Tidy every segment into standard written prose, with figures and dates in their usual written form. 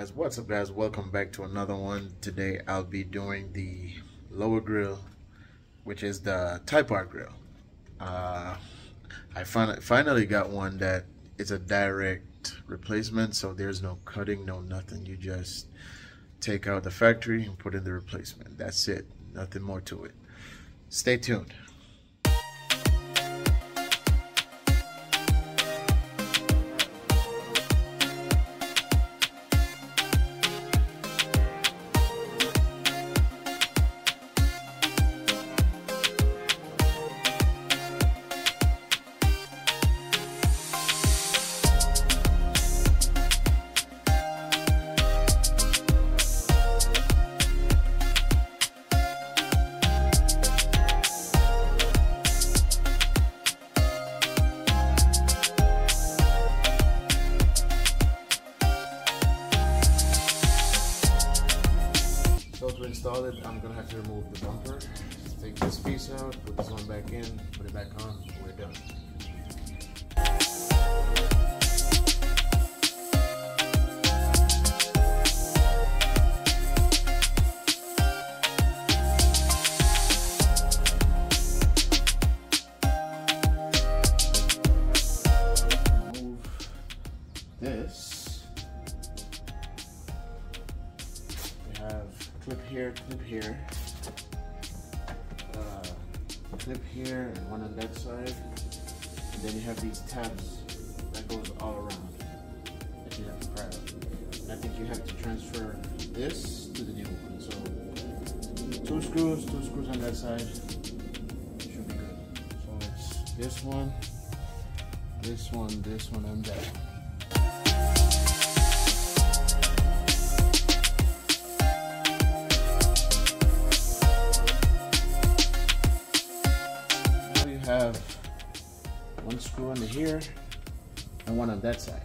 guys, what's up guys, welcome back to another one. Today I'll be doing the lower grill, which is the Type R grill. I finally got one that is a direct replacement, so there's no cutting, no nothing. You just take out the factory and put in the replacement. That's it, nothing more to it. Stay tuned. So to install it, I'm gonna have to remove the bumper, take this piece out, put this one back in, put it back on, we're done. Remove this. We have clip here, clip here, and one on that side. And then you have these tabs that goes all around that you have to pry out. And I think you have to transfer this to the new one. So two screws on that side should be good. So it's this one, and that one. Have one screw under here and one on that side.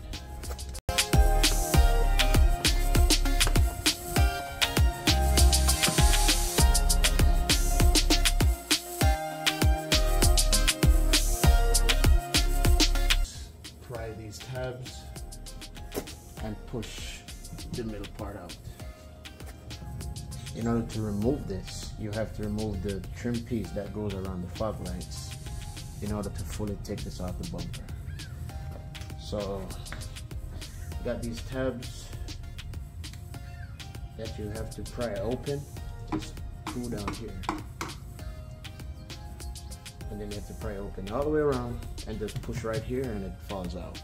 Pry these tabs and push the middle part out. In order to remove this, you have to remove the trim piece that goes around the fog lights in order to fully take this off the bumper. So you got these tabs that you have to pry open. Just screw down here, and then you have to pry open all the way around and just push right here and it falls out.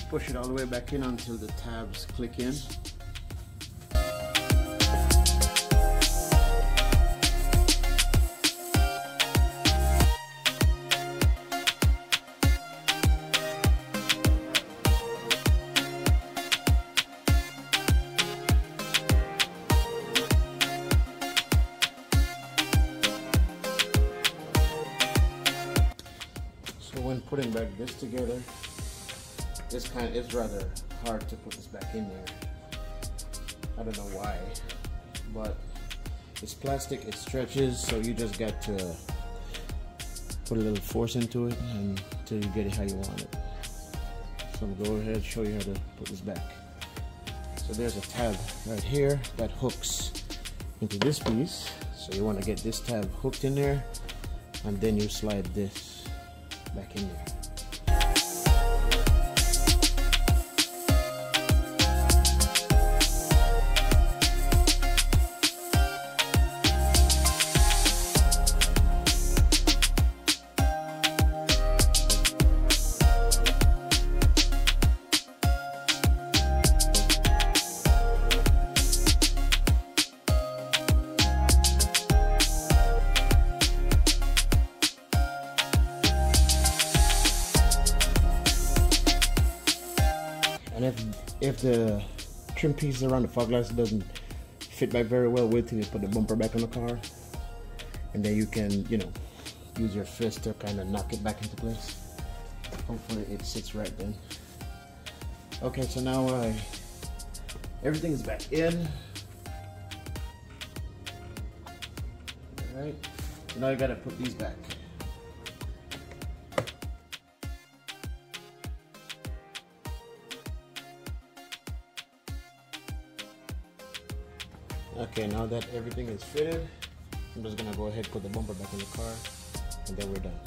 Push it all the way back in until the tabs click in. So when putting back this together, it's rather hard to put this back in there. I don't know why, but it's plastic, it stretches, so you just got to put a little force into it until you get it how you want it. So I'm gonna go ahead and show you how to put this back. So there's a tab right here that hooks into this piece. So you want to get this tab hooked in there, and then you slide this back in there. And if the trim piece around the fog lights doesn't fit back very well, wait till you put the bumper back on the car, and then you can, you know, use your fist to kind of knock it back into place. Hopefully it sits right then. Okay, so now everything is back in. All right, so now I gotta put these back. Okay, now that everything is fitted, I'm just gonna go ahead and put the bumper back in the car, and then we're done.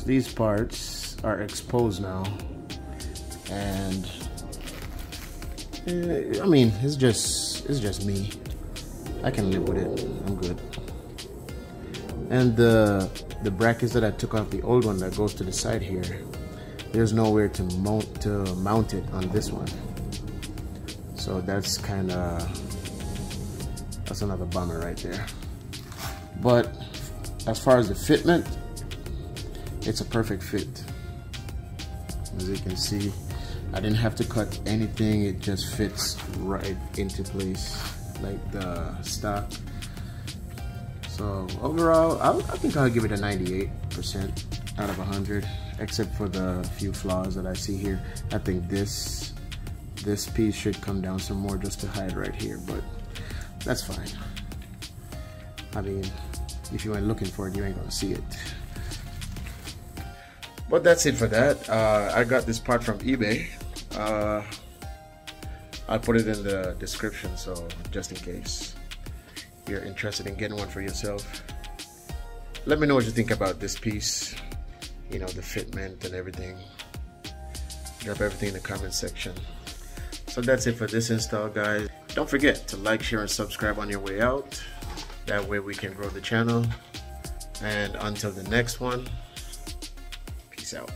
These parts are exposed now, and I mean, it's just me. I can live with it. I'm good. And the brackets that I took off the old one that goes to the side here, there's nowhere to mount it on this one. So that's another bummer right there. But as far as the fitment, it's a perfect fit. As you can see, I didn't have to cut anything. It just fits right into place like the stock. So overall, I think I'll give it a 98% out of 100, except for the few flaws that I see here. I think this piece should come down some more just to hide right here, but that's fine. I mean, if you ain't looking for it, you ain't gonna see it. But that's it for that. I got this part from eBay. I'll put it in the description, so just in case you're interested in getting one for yourself. Let me know what you think about this piece, you know, the fitment and everything. Drop everything in the comment section. So that's it for this install, guys. Don't forget to like, share, and subscribe on your way out. That way we can grow the channel. And until the next one, peace out.